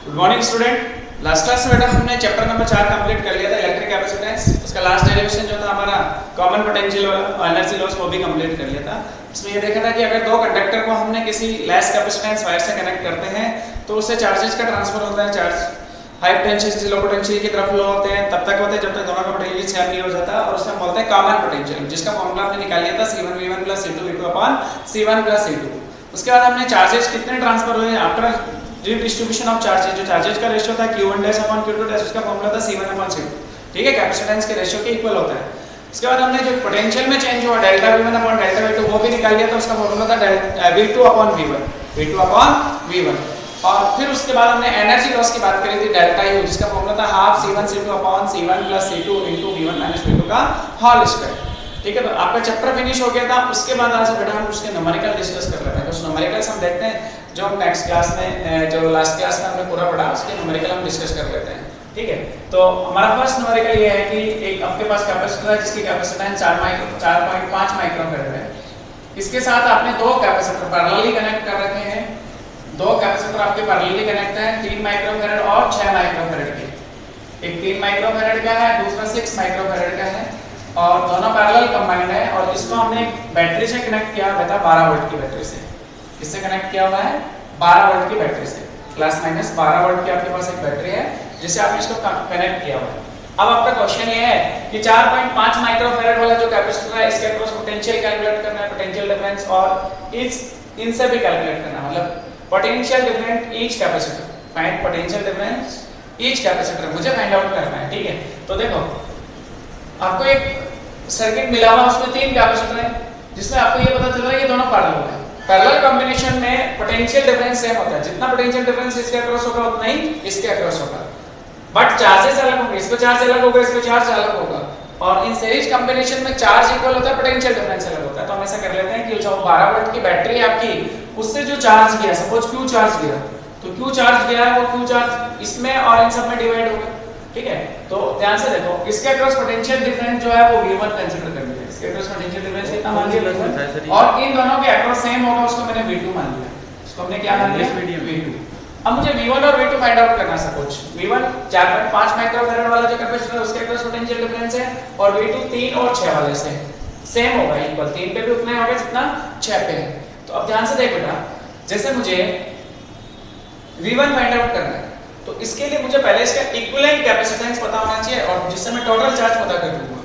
Good morning student. Last class में बेटा हमने चैप्टर नंबर 4 कंप्लीट कर लिया था, इलेक्ट्रिक कैपेसिटेंस। उसका लास्ट डेरिवेशन जो था हमारा कॉमन पोटेंशियल वाला एनर्जी लॉस, वो भी कंप्लीट कर लिया था। इसमें ये देखा था कि अगर दो कंडक्टर को हमने किसी लेस कैपेसिटेंस वायर से कनेक्ट करते हैं तो उससे चार्जेस का ट्रांसफर होता है। चार्ज हाई पोटेंशियल से लो पोटेंशियल की तरफ फ्लो होते हैं, तब तक होते हैं जब तक दोनों का पोटेंशियल सेम नहीं हो जाता, और उससे हम बोलते हैं कॉमन पोटेंशियल, जिसका फॉर्मूला हमने निकाल लिया था C1V1 + C2V2 upon C1 + C2। उसके बाद हमने चार्जेस कितने ट्रांसफर हुए आफ्टर डिस्ट्रीब्यूशन ऑफ चार्जेस, जो चार्जेस का रेशियो था Q1' उसका फॉर्मूला था C1/C2। ठीक है, कैपेसिटेंस के रेशियो के इक्वल होता है। उसके बाद हमने जो पोटेंशियल में चेंज हुआ ΔV1/ΔV2 वो भी निकाल लिया था, उसका फॉर्मूला था V2/V1। और फिर उसके बाद हमने एनर्जी लॉस की बात करी थी ΔU, जिसका फॉर्मूला था half C1C2/C1 + C2 × V1 - V2 का होल स्क्वायर। ठीक है, तो आपका चैप्टर फिनिश हो गया था। उसके बाद आज बेटा हम उसके न्यूमेरिकल डिस्कस कर रहे हैं। कुछ न्यूमेरिकल्स हम देखते हैं जो हम नेक्स्ट क्लास में, जो लास्ट क्लास में हमने पूरा पढ़ा, उसके न्यूमेरिकल हम डिस्कस कर लेते हैं। ठीक है, तो हमारा फर्स्ट न्यूमेरिकल ये है कि एक आपके पास कैपेसिटर है जिसकी कैपेसिटेंस 4.5 माइक्रोफैराड है। इसके साथ आपने दो कैपेसिटर पैरेलली कनेक्ट कर रखे हैं। दो कैपेसिटर आपके पैरेलली कनेक्ट हैं, 3 माइक्रोफैराड और 6 माइक्रोफैराड के। एक 3 माइक्रोफैराड का है, दूसरा 6 माइक्रोफैराड का है, और दोनों पैरेलल कंबाइंड है। और इसको हमने बैटरी से कनेक्ट किया हुआ था, 12 वोल्ट की बैटरी से। किससे कनेक्ट किया हुआ है? 12 वोल्ट की बैटरी से। प्लस माइनस 12 वोल्ट की आपके पास एक बैटरी है जिससे आपने इसको कनेक्ट किया हुआ है। अब आपका क्वेश्चन ये है कि 4.5 माइक्रोफैराड वाला जो कैपेसिटर है, इसके अक्रॉस पोटेंशियल कैलकुलेट करना है, पोटेंशियल डिफरेंस, और इनसे भी कैलकुलेट करना है, मतलब potential difference each capacitor. Find potential difference each capacitor, मुझे फाइंड आउट करना है। ठीक है, तो देखो आपको एक सर्किट मिला हुआ, उसमें 3 कैपेसिटर हैं, जिसमें आपको ये पता चल रहा है कि दोनों पैरेलल हैं। पैरेलल कॉम्बिनेशन में पोटेंशियल डिफरेंस सेम होता है, जितना पोटेंशियल डिफरेंस इसके अक्रॉस होगा उतना ही इसके अक्रॉस होगा, बट चार्जेस अलग होंगे। इसको चार्ज अलग होगा, इसको चार्ज अलग होगा। और इन सीरीज कॉम्बिनेशन में चार्ज इक्वल होता है, पोटेंशियल डिफरेंस अलग होता है। तो हम ऐसा कर लेते हैं कि जो 12 वोल्ट की बैटरी है आपकी, उससे जो चार्ज गया, सपोज Q चार्ज गया, तो Q चार्ज गया है, वो Q चार्ज इसमें और इन सब में डिवाइड होगा। ठीक है, तो ध्यान से देखो, इसके अक्रॉस पोटेंशियल डिफरेंस जो है वो V1 कंसीडर कर लिया। इसके अक्रॉस पोटेंशियल डिफरेंस कितना मान लिया? V1। और इन दोनों के अक्रॉस सेम होगा, उसको मैंने V2 मान लिया। इसको हमने क्या मान लिया? V2। अब मुझे V1 और V2 फाइंड आउट करना है। सपोज V1 4.5 माइक्रोफैराड वाला जो कैपेसिटर है, उसके अक्रॉस पोटेंशियल डिफरेंस है, और V2 3 और 6 वाले से सेम होगा, इक्वल। 3 पे भी उतना ही होगा जितना 6 पे है। तो अब ध्यान से देख बेटा, जैसे मुझे V1 फाइंड आउट करना है, तो इसके लिए मुझे पहले इसका इक्विवेलेंट कैपेसिटेंस पता होना चाहिए, और जिससे मैं टोटल चार्ज पता कर दूंगा।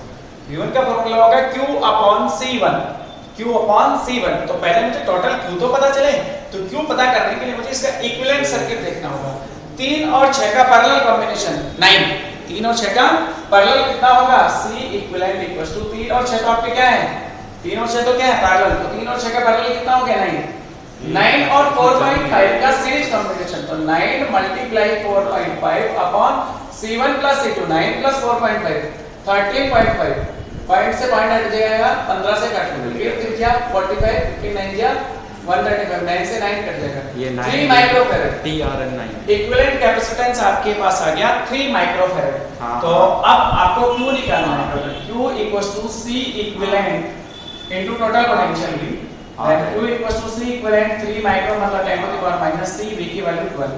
V1 का फॉर्मूला होगा Q/C1। Q/C1। तो पहले मुझे टोटल Q तो पता चले, तो Q पता करने के लिए मुझे इसका इक्विवेलेंट सर्किट देखना होगा। 3 और 6 का पैरेलल कॉम्बिनेशन 9। 3 और 6 का पैरेलल कितना होगा? C इक्विवेलेंट इक्वल्स टू 3 और 6 तो आपके क्या है? 3 और 6 तो क्या है? पैरेलल। तो 3 और 6 का पैरेलल कितना हो गया? 9। 9 और 4.5 का सीरीज कॉम्बिनेशन, तो 9 × 4.5 अपॉन C1 + C2। 9 + 4.5 13.5। पॉइंट से पॉइंट हट जाएगा, 15 से काट लो, ये क्या 45, 59 या 135, 9 से 9 कट जाएगा, ये 3 माइक्रोफैराड। TRN9 इक्विवेलेंट कैपेसिटेंस आपके पास आ गया 3 माइक्रोफैराड। तो अब आपको Q निकालना है। Q = C equivalent into total potential V। Q = C equivalent 3 micro मतलब 10⁻⁻⁶ V की वैल्यू 12।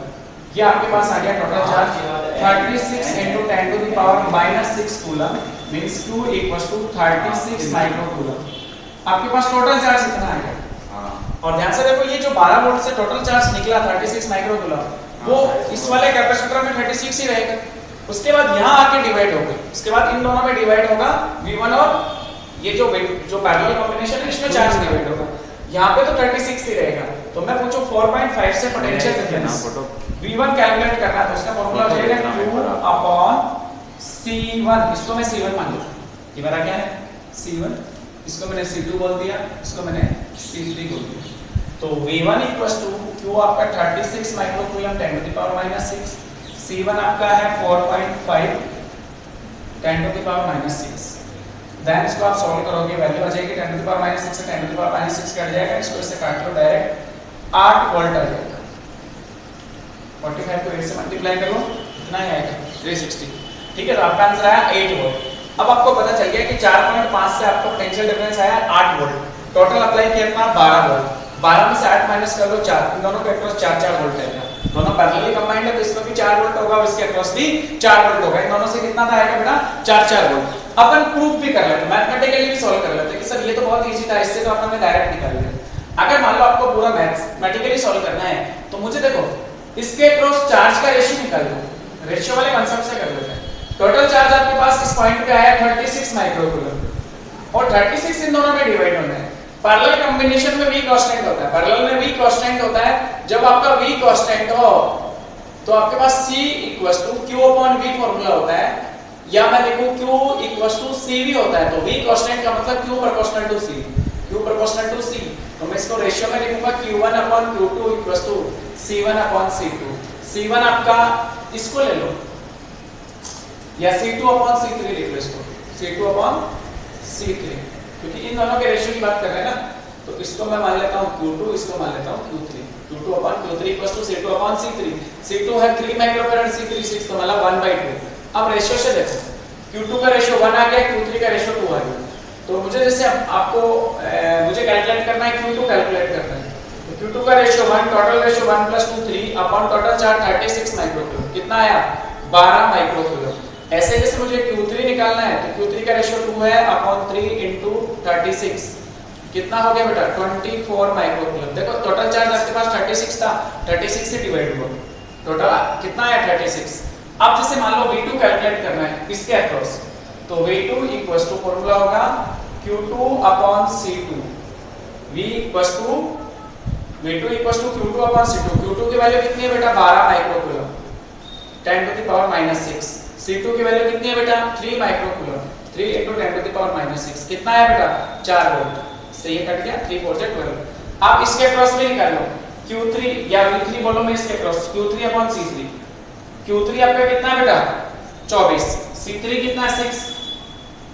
ये आपके पास आ गया total charge 36 × 10⁻⁻6 coulomb, means Q = 36 micro coulomb. आपके पास टोटल चार्ज इतना आ गया। और ध्यान से देखो, ये जो 12 वोल्ट से टोटल चार्ज निकला 36 माइक्रो कूलम, वो इस वाले कैपेसिटर में 36 ही रहेगा। उसके बाद यहाँ आके डिवाइड होगा, उसके बाद इन दोनों में डिवाइड होगा V1, और ये जो पैरेलल कॉम्बिनेशन है इसमें चार्ज डिवाइड होगा। यहाँ पे तो 36 ही रहेगा। तो मैं पूछूं 4.5 से पोटेंशियल डिफरेंस V1 कैलकुलेट करना है, तो उसका फॉर्मूला हो जाएगा Q/C1। इसको मैं C1 मान लूं, ये मेरा क्या है? C1। इसको मैंने C2 बोल दिया, इसको मैंने C3 बोल दिया। तो V1 = Q आपका 36 माइक्रो कूलम 10⁻⁻6, C1 आपका है 4.5 10⁻⁻6। देन इसको आप सॉल्व करोगे, वैल्यू आ जाएगी 10⁻⁻6 से 10⁻⁻6 कट जाएगा, इसको इससे काट लो, डायरेक्ट 8 वोल्ट आ जाएगा। 45 को 8 से मल्टीप्लाई करो, कितना आएगा? 360। ठीक है, तो आपका आंसर आया 8 वोल्ट। अब आपको पता चल गया कि 4.5 से आपका पोटेंशियल डिफरेंस आया 8 वोल्ट। टोटल अप्लाई किया 12 वोल्ट। 12 में से 8 माइनस कर लो 4, इन दोनों के अक्रॉस 4 वोल्ट आएगा। दोनों पैरेलली कंबाइंड है तो इसमें भी 4 वोल्ट होगा और इसके अक्रॉस भी 4 वोल्ट होगा। इन दोनों से कितना था आएगा बेटा 4 वोल्ट। अपन प्रूफ भी कर लेते, मैथमेटिकली भी सॉल्व कर लेते कि सर ये तो बहुत इजी था, इससे तो अपन ने डायरेक्ट निकाल लिया। अगर मान लो आपको पूरा मैथमेटिकली सॉल्व करना है तो मुझे देखो इसके अक्रॉस चार्ज का रेशियो निकाल लो, रेशियो वाले कांसेप्ट से कर लेते हैं। टोटल चार्ज आपके पास इस पॉइंट पे आया 36 माइक्रोकूलम और 36 इन दोनों में डिवाइड होना है। पैरेलल कॉम्बिनेशन में वी कांस्टेंट होता है, पैरेलल में वी कांस्टेंट होता है। जब आपका वी कांस्टेंट हो तो आपके पास C = Q/V फार्मूला होता है, या मैं लिखूं Q = CV होता है। तो V कांस्टेंट का मतलब Q proportional to C, Q proportional to C। तो मैं इसको रेशियो में लिखूंगा Q1/Q2 = C1/C2। C1 आपका इसको ले लो या C2/C3 लिख लो, इसको C2/C3, क्योंकि इन दोनों के रेशियो की बात कर रहे हैं ना। तो इसको मैं मान लेता हूं Q2, इसको मान लेता हूं Q3। Q2/Q3 = C2/C3। C2 है 3 माइक्रोफैराड, C3 6, तो मतलब 1/2। अब रेशियो से देखो, Q2 का रेशियो 1 आ गया, Q3 का रेशियो 2 आ गया। तो मुझे जैसे आपको मुझे कैलकुलेट करना है, Q2 कैलकुलेट करना है। तो Q2 का ratio 1, total ratio 1 + 2 3 upon total charge 36 microcoulomb. कितना आया 12 माइक्रोकूलम। ऐसे जैसे मुझे Q3 निकालना है तो Q3 का रेशियो 2 है अपॉन 3 × 36, कितना हो गया बेटा 24 माइक्रोकूलम। देखो टोटल चार्ज आपके पास 36 था, 36 से डिवाइड हुआ, टोटल कितना आया 36। अब जैसे मान लो V2 कैलकुलेट करना है इसके अक्रॉस, तो V2 = फार्मूला होगा Q2/C2। V2 = Q2/C2। Q2 की वैल्यू कितनी है बेटा 12 माइक्रोकूलम 10⁻⁻⁶। C2 की वैल्यू कितनी है बेटा 3 माइक्रोकूलम 3 × 10⁻⁻⁶। कितना है बेटा 4 वोल्ट। से ये कट गया, 3 4 12। आप इसके अक्रॉस भी निकाल लो Q3 या V3 बोलो मैं इसके अक्रॉस Q3/C3। Q3 आपका कितना है बेटा 24, C3 कितना है 6,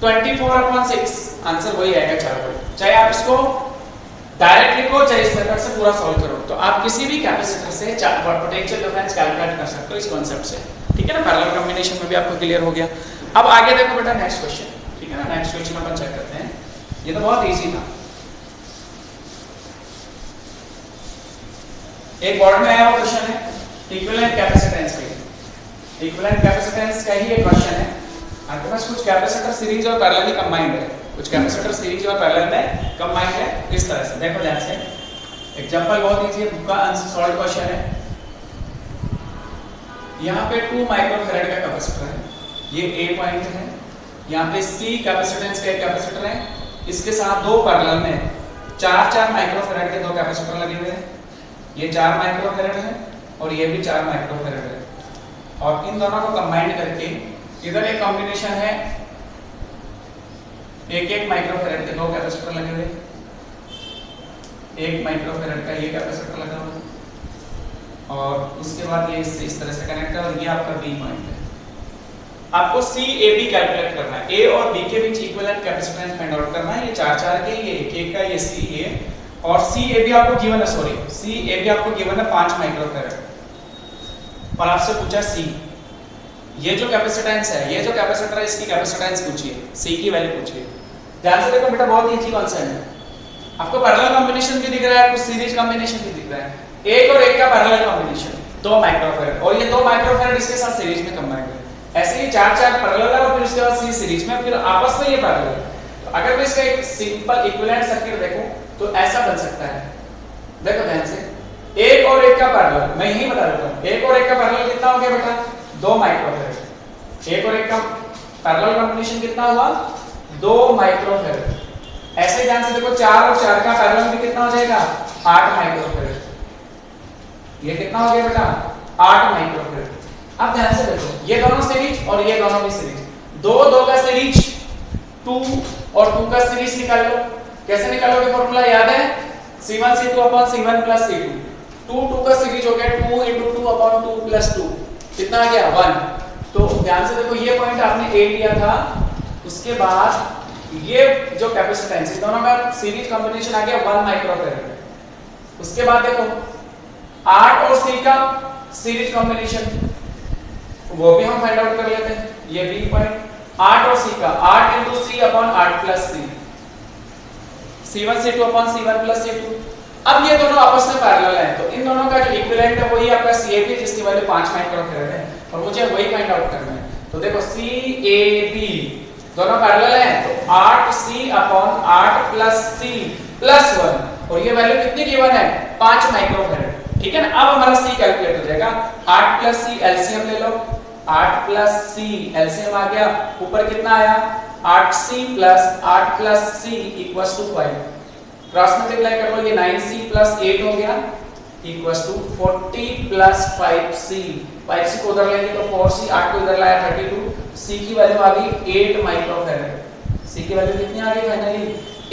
24/6। आंसर वही आएगा 4 वोल्ट। चाहे आप इसको डायरेक्ट लिखो चाहे इस मेथड से पूरा सॉल्व करो, तो आप किसी भी कैपेसिटर से पोटेंशियल डिफरेंस कैलकुलेट कर सकते हो इस कांसेप्ट से। ठीक है ना, पैरेलल कॉम्बिनेशन में भी आपको क्लियर हो गया। अब आगे देखो बेटा नेक्स्ट क्वेश्चन, ठीक है ना। नेक्स्ट क्वेश्चन अपन चेक करते हैं, ये तो बहुत इजी था। एक बोर्ड में आया हुआ क्वेश्चन है इक्विवेलेंट कैपेसिटेंस का। इक्विवेलेंट कैपेसिटेंस का ही एक क्वेश्चन है। आपके पास कुछ कैपेसिटर सीरीज और पैरेलली कंबाइंड है, कुछ कैपेसिटर सीरीज और पैरेलल में कंबाइंड है। इस तरह से देखो ध्यान से, एग्जांपल बहुत इजी है, बुक का अनसॉल्व्ड क्वेश्चन है। यहाँ पे 2 माइक्रोफैराड का कैपेसिटर है, ये A पॉइंट है। यहाँ पे C कैपेसिटेंस का एक कैपेसिटर है, इसके साथ 2 पैरेलल में 4 माइक्रोफैराड के 2 कैपेसिटर लगे हुए हैं। ये 4 माइक्रोफैराड है और ये भी 4 माइक्रोफैराड है, और इन दोनों को कंबाइंड करके इधर एक कॉम्बिनेशन है 1 माइक्रोफैराड के 2 कैपेसिटर लगे हुए, 1 माइक्रोफैराड का ये कैपेसिटर लगा हुआ है, और उसके बाद ये इस तरह से कनेक्ट है, और ये आपका B पॉइंट है। आपको CAB कैलकुलेट करना है, A और B के बीच इक्विवेलेंट कैपेसिटेंस फाइंड आउट करना है। ये 4 के, ये 1 का, ये CA, और CAB आपको गिवन है, सॉरी CAB आपको गिवन है 5 माइक्रोफैराड, और आपसे पूछा C, ये जो कैपेसिटेंस है, ये जो कैपेसिटर है इसकी कैपेसिटेंस पूछिए, C की वैल्यू पूछिए। ध्यान से देखो बेटा, बहुत इजी कॉन्सेप्ट है। आपको पैरेलल कॉम्बिनेशन भी दिख रहा है, कुछ सीरीज कॉम्बिनेशन भी दिख रहा है। 1 और 1 का पैरेलल कॉम्बिनेशन 2 माइक्रोफैराड, और ये 2 माइक्रोफैराड इसके साथ सीरीज में कंबाइंड है। ऐसे ही 4 पैरेलल है, और फिर उसके बाद C सीरीज में, फिर आपस में ये पैरेलल है। तो अगर मैं इसका एक सिंपल इक्विवेलेंट सर्किट देखूं तो ऐसा बन सकता है। देखो ध्यान से, 1 और 1 का पैरेलल, मैं यही बता देता हूं, 1 और 1 का पैरेलल कितना हो गया बेटा 2 माइक्रोफैराड। 1 और 1 का पैरेलल कॉम्बिनेशन कितना हुआ 2 माइक्रोफैराड। ऐसे ध्यान से देखो, 4 और 4 का पैरेलल भी कितना हो जाएगा 8 माइक्रोफैराड। ये कितना हो गया बेटा 8 माइक्रोफैराड। अब ध्यान से देखो, ये दोनों सीरीज और ये दोनों भी सीरीज, 2 का सीरीज 2 और 2 का सीरीज निकाल लो। कैसे निकालोगे, फॉर्मूला याद है C1C2/C1 + C2। 2 का सीरीज हो गया 2 × 2/2 + 2, कितना आ गया 1। तो ध्यान से देखो, ये पॉइंट आपने A लिया था, उसके बाद ये जो कैपेसिटेंस है दोनों का सीरीज कॉम्बिनेशन आ गया 1 माइक्रोफैराड। उसके बाद देखो 8 और C का सीरीज कॉम्बिनेशन, वो भी हम फाइंड आउट कर लेते हैं। ये B पॉइंट 8 और C का 8 × C/8 + C, C1C2/C1 + C2। अब ये दोनों आपस में पैरेलल हैं, तो इन दोनों का जो इक्विवेलेंट है वही आपका CAB है, जिसकी वैल्यू 5 माइक्रोफैराड है, और मुझे वही फाइंड आउट करना है। तो देखो CAB दोनों पैरेलल हैं, तो 8C upon 8 plus C plus 1, और ये वैल्यू कितनी गिवन है 5 माइक्रोफैराड, ठीक है ना। अब हमारा C कैलकुलेट हो जाएगा, 8 प्लस C एलसीएम ले लो, 8 प्लस C एलसीएम आ गया, ऊपर कितना आया 8C plus C equals to 5, cross multiply कर लो, ये 9C प्लस 8 हो गया equals to 40 plus 5C, 5C को उधर लेंगे तो 4C, 8 को इधर लाया 32, C की वैल्यू आ गई 8 माइक्रोफैराड, C की वैल्यू कितनी आ गई फाइनली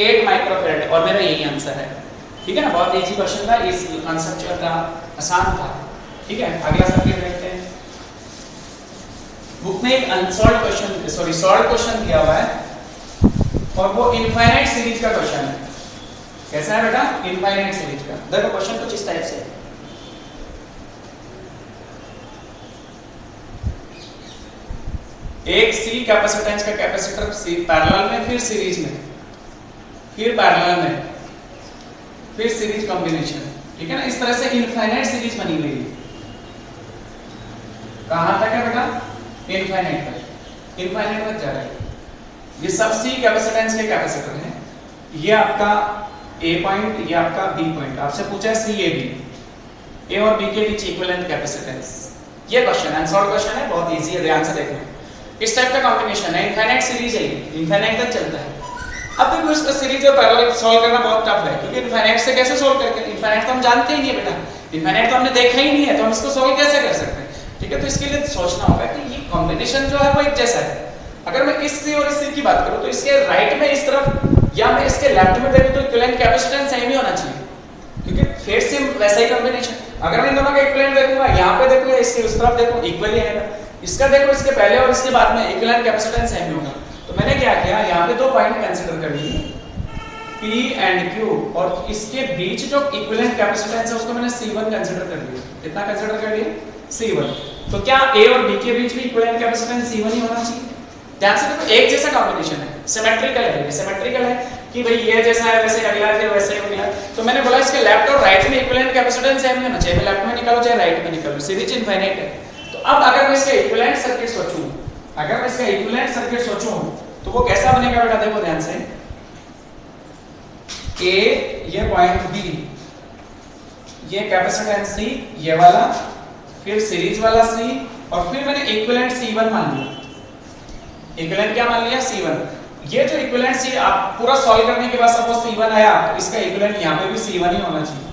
8 माइक्रोफैराड, और मेरा यही आंसर है, ठीक है ना। बहुत इजी क्वेश्चन था, इस आंसर जो था आसान था, ठीक है। अगला सर्किट देखते हैं। बुक में एक unsolved question, sorry solved question दिया हुआ है, और वो इनफाइनाइट सीरीज का क्वेश्चन है। कैसा है बेटा, इनफाइनाइट सीरीज का। देखो क्वेश्चन कुछ इस टाइप से है, एक C कैपेसिटेंस का कैपेसिटर C पैरेलल में, फिर सीरीज में, फिर पैरेलल में, फिर सीरीज कॉम्बिनेशन, ठीक है ना। इस तरह से इनफाइनाइट सीरीज बनी हुई है। कहां तक है बेटा, इनफाइनाइट तक, इनफाइनाइट तक जा रहा है। ये सब C कैपेसिटेंस के कैपेसिटर हैं, ये आपका A पॉइंट, ये आपका B पॉइंट, आपसे पूछा है CAB, A और B के बीच इक्विवेलेंट कैपेसिटेंस, ये क्वेश्चन अनसॉल्व्ड क्वेश्चन है, बहुत इजी है, ध्यान से देखना। इस टाइप का कॉम्बिनेशन है, इनफाइनाइट सीरीज है, इनफाइनाइट तक चलता है। अब देखो इसका सीरीज और पैरेलल सॉल्व करना बहुत टफ है, क्योंकि इनफाइनाइट से कैसे सॉल्व करके, इनफाइनाइट तो हम जानते ही नहीं है बेटा, इनफाइनाइट तो हमने देखा ही नहीं है, तो हम इसको सॉल्व कैसे कर सकते हैं, ठीक है। तो इसके लिए सोचना होगा कि ये कॉम्बिनेशन जो है वो एक जैसा है। अगर मैं इस C और इस C की बात करूं, तो इसके राइट में इस तरफ या मैं इसके लेफ्ट में देखूं, तो इक्विवेलेंट कैपेसिटेंस सेम ही होना चाहिए, क्योंकि फिर से वैसा ही कॉम्बिनेशन। अगर मैं इन दोनों का इक्विवेलेंट देखूंगा, यहां पे देखूं, इसके उस तरफ देखूं, इक्वल ही है। इसका देखो, इसके पहले और इसके बाद में इक्विवेलेंट कैपेसिटेंस सेम ही होगा। तो मैंने क्या किया, यहां पे दो पॉइंट कंसीडर कर लिए, P एंड Q, और इसके बीच जो इक्विवेलेंट कैपेसिटेंस है उसको मैंने C1 कंसीडर कर लिया। कितना कंसीडर कर लिया, C1। तो क्या A और B के बीच भी इक्विवेलेंट कैपेसिटेंस C1 ही होना चाहिए। ध्यान से देखो, एक जैसा कॉम्बिनेशन है, सिमेट्रिकल है, सिमेट्रिकल है कि भाई ये जैसा है वैसे अगला फिर वैसे अगला। तो मैंने बोला इसके लेफ्ट और राइट में इक्विवेलेंट कैपेसिटेंस सेम होना चाहिए, मैं लेफ्ट में निकालूं चाहे राइट में निकालूं, सीरीज इनफाइनाइट है। तो अब अगर मैं इसका इक्विवेलेंट सर्किट सोचूं, अगर मैं इसका इक्विवेलेंट सर्किट सोचूं तो वो कैसा बनेगा बेटा, देखो ध्यान से, A ये पॉइंट B, ये कैपेसिटेंस C ये वाला, फिर सीरीज वाला C, और फिर मैंने इक्विवेलेंट C1 मान लिया। इक्विवेलेंट क्या मान लिया, C1। ये जो इक्विवेलेंट C आप पूरा सॉल्व करने के बाद सपोज C1 आया, तो इसका इक्विवेलेंट यहां पे भी C1 ही होना चाहिए।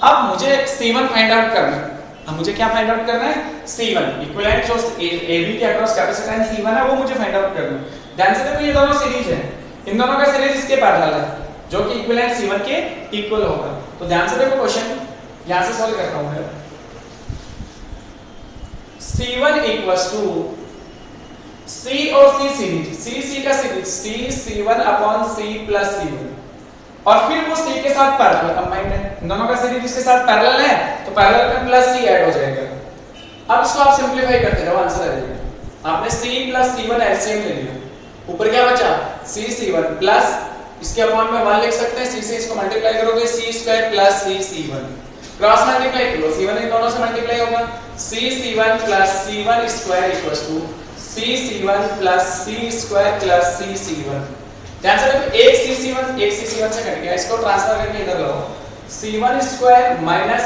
अब मुझे C1 फाइंड आउट करना है। अब मुझे क्या फाइंड आउट करना है, C1 इक्विवेलेंट जो AB के अक्रॉस कैपेसिटेंस C1 है वो मुझे फाइंड आउट करना है। ध्यान से देखो, ये दोनों सीरीज है, इन दोनों का सीरीज इसके पैरेलल है, जो कि इक्विवेलेंट C1 के इक्वल होगा। तो ध्यान से देखो, क्वेश्चन यहां से सॉल्व करता हूं मैं। C1 इक्वल्स टू C और C सीरीज, C का series C1 upon C plus C1, और फिर वो C के साथ पैरेलल कंबाइंड है, दोनों का सीरीज इसके साथ पैरेलल है, तो पैरेलल में प्लस C ऐड हो जाएगा। अब इसको आप सिंपलीफाई करते जाओ, आंसर आ जाएगा। आपने C प्लस C1 एलसीएम ले लिया, ऊपर क्या बचा C1 प्लस इसके अपॉन में 1 लिख सकते हैं, C से इसको मल्टीप्लाई करोगे C² plus C1, cross multiply करो, C1 इन दोनों से मल्टीप्लाई होगा, C1 plus C1² equals to C1 plus C² plus C1। ध्यान से देखो, एक C1 से कट गया, इसको ट्रांसफर करके इधर लाओ, C1² minus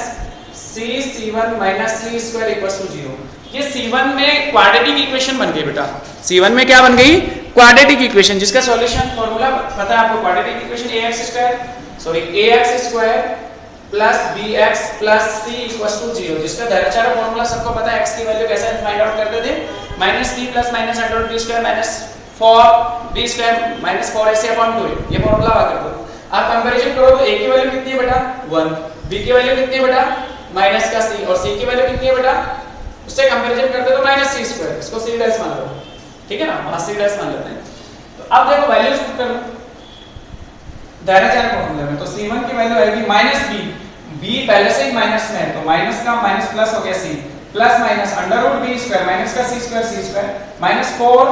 C1 minus C² equals to 0। ये C1 में क्वाड्रेटिक इक्वेशन बन गई बेटा, C1 में क्या बन गई, क्वाड्रेटिक इक्वेशन, जिसका सॉल्यूशन फार्मूला पता है आपको, quadratic equation ax² plus bx plus c equals to 0, जिसका दरअसल फार्मूला सबको पता है, x की वैल्यू कैसे फाइंड आउट करते थे, -b plus minus under root b² minus 4b² minus 4ac upon 2a, ये फार्मूला आ करते हो। आप कंपैरिजन करो तो a की वैल्यू कितनी है बेटा 1, b की वैल्यू कितनी है बेटा माइनस का c, और c की वैल्यू कितनी है बेटा, उससे कंपैरिजन करते तो -c², इसको c डैश मान लो, ठीक है ना, वहां c डैश मान लेते हैं। तो अब देखो वैल्यूज पुट करो दायरा फॉर्मूले में, तो c1 की वैल्यू आएगी -b पहले से ही माइनस में है, तो माइनस का माइनस प्लस हो गया c, plus minus under root b² minus का c² माइनस 4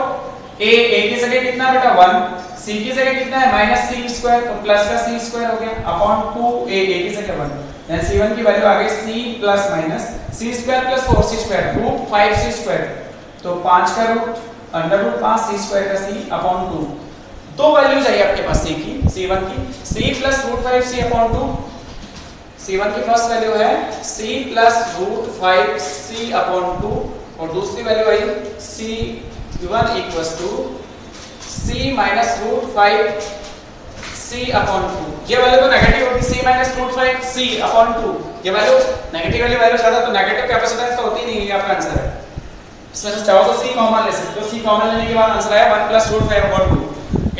ए की जगह कितना है बेटा 1, सी की जगह कितना है माइनस सी स्क्वायर, तो प्लस का सी स्क्वायर हो गया अपॉन 2 ए की जगह 1, यानी c1 की वैल्यू आ गई c plus minus c square plus 4c square root 5c square, तो 5 का root under root 5 c square का c अपॉन 2, दो वैल्यू चाहिए आपके पास c की, c1 की c plus root 5c upon 2, c1 की फर्स्ट वैल्यू है c plus root 5c upon 2 और दूसरी वैल्यू आई c1 equals to c minus root 5c upon 2, ये वैल्यू तो नेगेटिव होगी c minus root 5c upon 2, ये वैल्यू नेगेटिव वाली वैल्यू ज्यादा तो नेगेटिव कैपेसिटेंस तो होती नहीं है, ये आपका आंसर है। इसमें से चाहो तो c कॉमन ले सकते हो, c कॉमन लेने के बाद आंसर आया 1 plus root 5 upon 2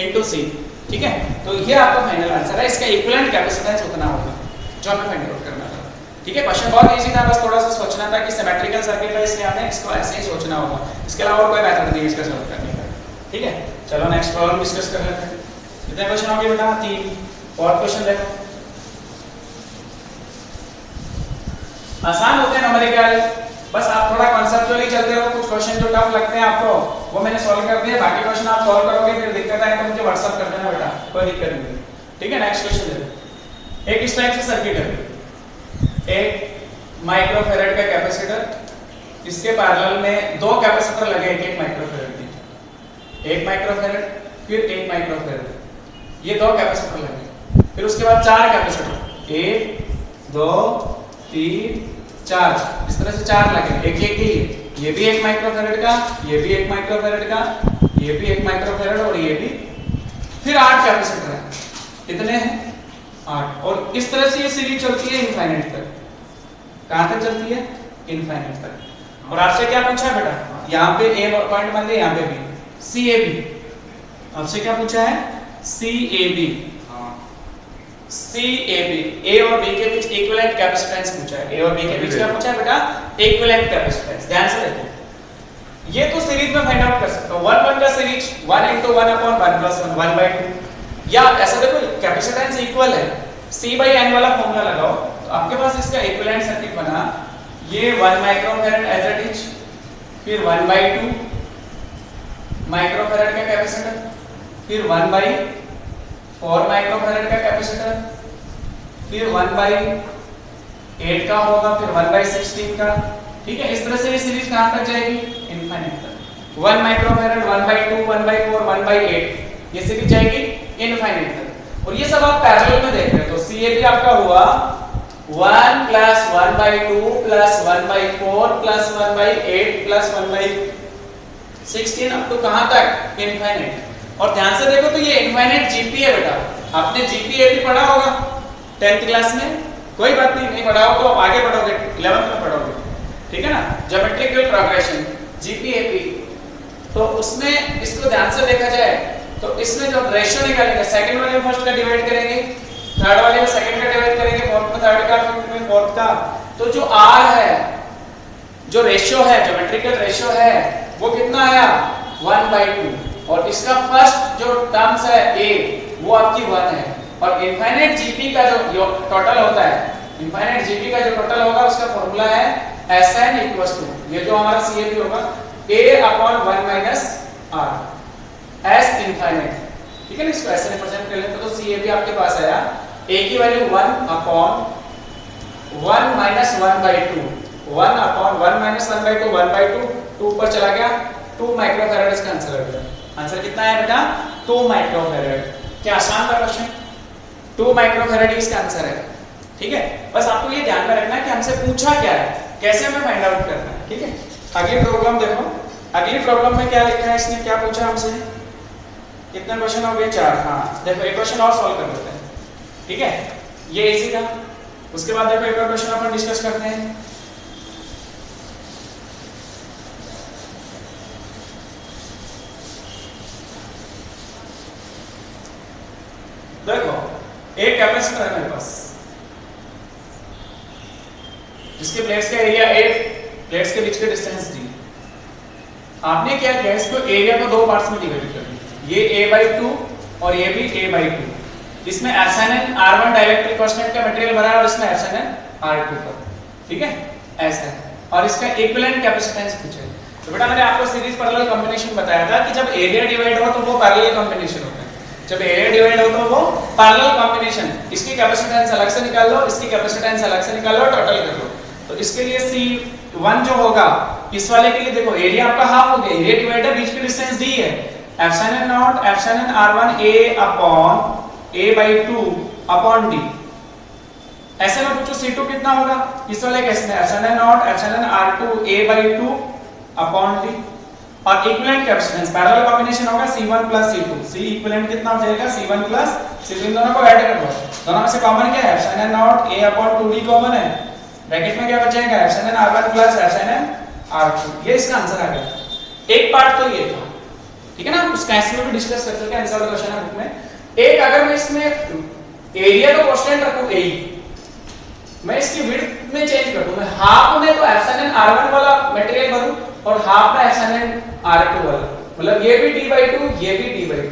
into c, ठीक है। तो ये आपका फाइनल आंसर है, इसका इक्विवेलेंट कैपेसिटेंस उतना होगा जो हमें फाइंड आउट करना था, ठीक है। क्वेश्चन बहुत इजी था, बस थोड़ा सा सोचना था कि सिमेट्रिकल सर्किट है इसलिए हमें इसको ऐसे ही सोचना होगा, इसके अलावा और कोई मेथड नहीं है इसका सॉल्व करने का, ठीक है। चलो नेक्स्ट प्रॉब्लम डिस्कस कर लेते हैं। कितने क्वेश्चन हो गए बेटा? 3। और क्वेश्चन देखो, आसान होते हैं न्यूमेरिकल, बस आप थोड़ा कॉन्सेप्चुअली चलते रहो, कुछ क्वेश्चन जो टफ लगते हैं आपको वो मैंने सॉल्व कर दिए, बाकी क्वेश्चन आप सॉल्व करोगे, फिर दिक्कत आए तो मुझे व्हाट्सएप कर देना बेटा, कोई दिक्कत नहीं, ठीक है। नेक्स्ट क्वेश्चन देखो, एक इस टाइप से सर्किट है, एक माइक्रोफैराड का कैपेसिटर, इसके पैरेलल में दो कैपेसिटर लगे एक माइक्रोफैराड के, एक माइक्रोफैराड फिर एक माइक्रोफैराड, ये दो कैपेसिटर लगे, फिर उसके बाद चार कैपेसिटर 1 2 3 4, इस तरह से चार लगे एक एक ही, ये भी एक माइक्रोफैराड का, ये भी एक माइक्रोफैराड का, ये भी एक माइक्रोफैराड और ये भी, फिर 8 कैपेसिटर है, कितने हैं 8, और इस तरह से ये सीरीज चलती है इनफाइनाइट तक। कहां तक चलती है? इनफाइनाइट तक। और आपसे क्या पूछा है बेटा? यहाँ पे ए पॉइंट मान लिया, यहाँ पे भी CAB, आपसे क्या पूछा है? CAB, CAB, A और B के बीच इक्विवेलेंट कैपेसिटेंस पूछा है, A और B के बीच क्या पूछा है बेटा? Equivalent capacitance. ध्यान से देखो, ये तो सीरीज में फाइंड आउट कर सकते हो, 1 1 का सीरीज 1 * 1 अपॉन 1 + 1 1/2, या ऐसा देखो कैपेसिटेंस इक्वल है, C/N वाला फॉर्मूला लगाओ तो आपके पास इसका इक्विवेलेंट सर्किट बना, ये 1 माइक्रोफैराड एज इट इज, फिर 1/2 माइक्रोफैराड का कैपेसिटर, फिर 1/4 माइक्रोफैराड का कैपेसिटर, फिर 1/8 का होगा, फिर 1/16 का, ठीक है। इस तरह से ये सीरीज कहां तक जाएगी? इनफाइनाइट तक। 1 माइक्रोफैराड 1/2 1/4 1/8 ये सीरीज जाएगी इनफाइनाइट तक, और ये सब आप पैरेलल में देख रहे हो, तो CAB आपका हुआ 1 + 1/2 + 1/4 + 1/8 + 1/16 अप टू कहां तक? इनफाइनाइट। और ध्यान से देखो तो ये इनफाइनाइट GP है बेटा, आपने GPAB पढ़ा होगा 10th क्लास में, कोई बात नहीं पढ़ा हो तो आप आगे पढ़ोगे 11th में पढ़ोगे, ठीक है ना, ज्योमेट्रिकल प्रोग्रेशन GPAB। तो उसमें इसको ध्यान से देखा जाए तो इसमें जो रेशियो निकालेंगे, सेकंड वाले में फर्स्ट का डिवाइड करेंगे, थर्ड वाले में सेकंड का डिवाइड करेंगे, फोर्थ में थर्ड का, फिफ्थ में फोर्थ का, तो जो R है, जो रेशियो है, ज्योमेट्रिकल रेशियो है, वो कितना आया? 1/2, और इसका फर्स्ट जो टर्म्स है A वो आपकी 1 है, और इनफाइनाइट GP का जो टोटल होता है, इनफाइनाइट GP का जो टोटल होगा उसका फॉर्मूला है Sn = ये जो हमारा CAB होगा A/1 - R S इनफाइनाइट, ठीक है ना, इसको ऐसे रिप्रेजेंट कर लेते, तो CAB आपके पास आया A की वैल्यू 1/1 - 1/2, 1/1 - 1/2 1/2, 2 ऊपर चला गया, 2 माइक्रोफैराड इसका आंसर आ गया। आंसर कितना है बेटा? 2 माइक्रोफैराड। क्या आसान था क्वेश्चन? 2 माइक्रोफैराड इसका आंसर है, ठीक है। बस आपको ये ध्यान में रखना है कि हमसे पूछा क्या है, कैसे हमें फाइंड आउट करना है, ठीक है। अगली प्रॉब्लम देखो, अगली प्रॉब्लम में क्या लिखा है, इसने क्या पूछा हमसे? कितने क्वेश्चन हो गए? 4। हाँ देखो, एक क्वेश्चन और सॉल्व कर लेते हैं, ठीक है, ये इजी था। उसके बाद देखो एक और क्वेश्चन अपन डिस्कस करते हैं। देखो एक कैपेसिटर है मेरे पास, जिसके प्लेट्स का एरिया A, प्लेट्स के बीच का डिस्टेंस D। आपने क्या किया, इसको एरिया को दो पार्ट्स में डिवाइड कर दिया, ये A/2 और ये भी A/2। इसमें SnN R1 डाइलेक्ट्रिक कांस्टेंट का मटेरियल भरा है और इसमें SnN R2 पर, ठीक है, ऐसा है। और इसका इक्विवेलेंट कैपेसिटेंस पूछा है। तो बेटा मैंने आपको सीरीज पैरेलल कॉम्बिनेशन बताया था कि जब एरिया डिवाइड हो तो वो पैरेलल कॉम्बिनेशन होता है। जब एरिया डिवाइड हो तो वो पैरेलल कॉम्बिनेशन, इसकी कैपेसिटेंस अलग से निकाल लो, इसकी कैपेसिटेंस अलग से निकाल लो, टोटल कर लो। तो इसके लिए C1 जो होगा इस वाले के लिए देखो एरिया आपका हाफ हो गया, एरिया डिवाइड है, बीच की डिस्टेंस d है, epsilon not epsilon r1 a upon a by 2 upon d। ऐसे में पूछो C2 कितना होगा, इस वाले केस में epsilon not epsilon r2 a by 2 upon d। और इक्विवेलेंट कैपेसिटेंस पैरेलल कॉम्बिनेशन होगा C1 plus C2, C equivalent कितना हो जाएगा C1 प्लस C2, इन दोनों को ऐड कर लो, दोनों में से कॉमन क्या है, epsilon not a upon 2d common है, ब्रैकेट में क्या बचेगा epsilon r1 plus epsilon r2। ये इसका आंसर आ गया। एक पार्ट तो ये था, ठीक है ना, उसका ऐसे में भी डिस्कस कर सकते हैं, आंसर क्वेश्चन है बुक में। एक अगर मैं इसमें एरिया तो कांस्टेंट रखूं a, मैं इसकी विड्थ में चेंज कर दूं, मैं हाफ में तो एप्सिलॉन r1 वाला मटेरियल भरूं और हाफ में एप्सिलॉन r2 वाला, मतलब ये भी d/2 ये भी d/2,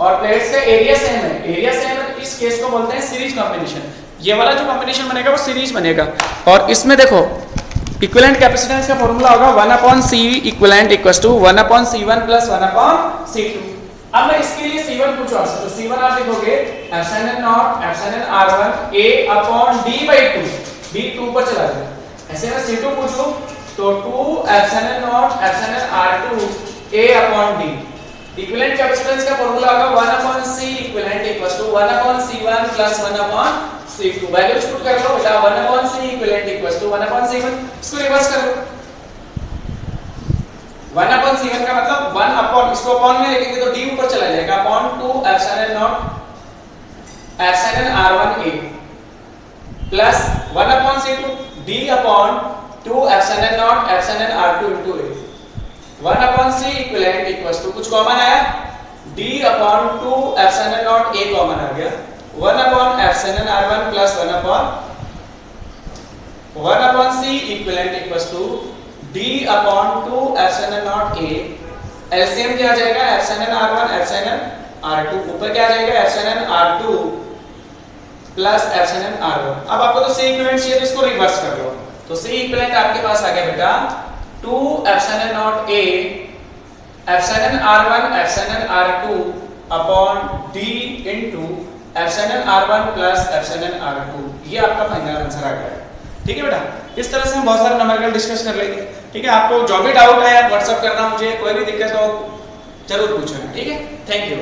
और प्लेट्स का एरिया सेम है, एरिया सेम है, तो इस केस को बोलते हैं सीरीज कॉम्बिनेशन। ये वाला जो कॉम्बिनेशन बनेगा वो सीरीज बनेगा। और इसमें देखो इक्विवेलेंट कैपेसिटेंस का फार्मूला होगा 1/C equivalent equals to 1/C1 plus 1/C2। अब मैं इसके लिए C1 पूछूं आपसे, तो C1 आप लिखोगे epsilon not epsilon r1 a upon d/2, d 2 पर चला जाएगा। ऐसे में C2 पूछूं तो 2 epsilon not epsilon r2 a upon d। Equivalent capacitance का फार्मूला होगा 1/C equivalent equals to 1/C1 plus 1/C2। Values put कर लो बेटा, 1/C equivalent equals to 1/C1, इसको रिवर्स कर लो। 1/C1 का मतलब 1 अपॉन, इसको अपॉन में लिखेंगे तो d ऊपर चला जाएगा, upon 2 epsilon not epsilon r1 a plus 1/C2 d upon 2 epsilon not epsilon r2 into a। 1/C equivalent equals to कुछ कॉमन आया, d upon 2 epsilon not a common आ गया, 1 epsilon r1 plus 1/C equivalent equals to d upon 2 epsilon not a। LCM क्या आ जाएगा, epsilon r1 epsilon r2, ऊपर क्या आ जाएगा epsilon r2 plus epsilon r1। अब आपको तो c इक्विवेलेंट चाहिए तो इसको रिवर्स कर लो, तो c इक्विवेलेंट आपके पास आ गया बेटा 2 epsilon not a epsilon r1 epsilon r2 upon d into epsilon r1 plus epsilon r2। ये आपका फाइनल आंसर आ गया। ठीक है बेटा, इस तरह से हम बहुत सारे न्यूमेरिकल डिस्कस कर लेंगे। ठीक है, आपको जो भी डाउट है आप व्हाट्सएप करना, मुझे कोई भी दिक्कत हो जरूर पूछना। ठीक है, थैंक यू।